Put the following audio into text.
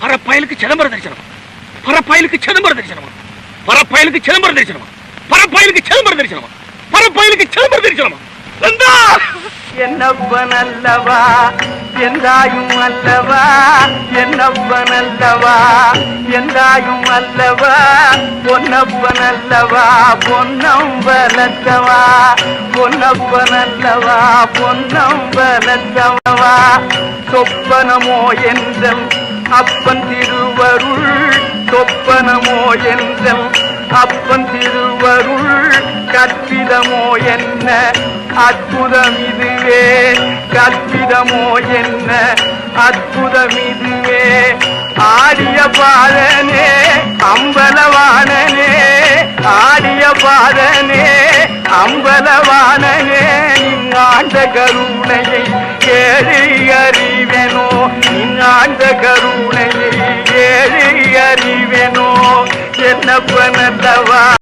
பரப்பயலுக்கு சிதம்பர தரிசனம், பரப்பயலுக்கு சிதம்பர தரிசனம், பரப்பயலுக்கு சிதம்பர தரிசனம், பரப்பயலுக்கு சிதம்பர தரிசனம், பரப்பயலுக்கு சிதம்பர தரிசனம். என்னப்பன் அல்லவா எந்தாயும் அல்லவா, என்னப்பன் அல்லவா எந்தாயும் அல்லவா, பொன்னப்பன் அல்லவா பொன்னம் வளர்த்தவா, பொன்னப்பன் அல்லவா பொன்னம் வளர்த்தவா. சொப்பனமோ என்றல் அப்பன் திருவருள், சொப்பனமோ என்றல் அப்பன் திருவருள், கற்பிதமோ என்ன அற்புதம் இதுவே, கற்பிதமோ என்ன அற்புதம் இதுவே. ஆடிய பாதனே அம்பலவானனே, ஆடிய பாதனே அம்பலவானனே, இங்காண்ட கருணையை ஏழு அறிவெனோ, இங்காண்ட கருணையை ஏழு அறிவெனோ. என்னப்பன் அல்லவா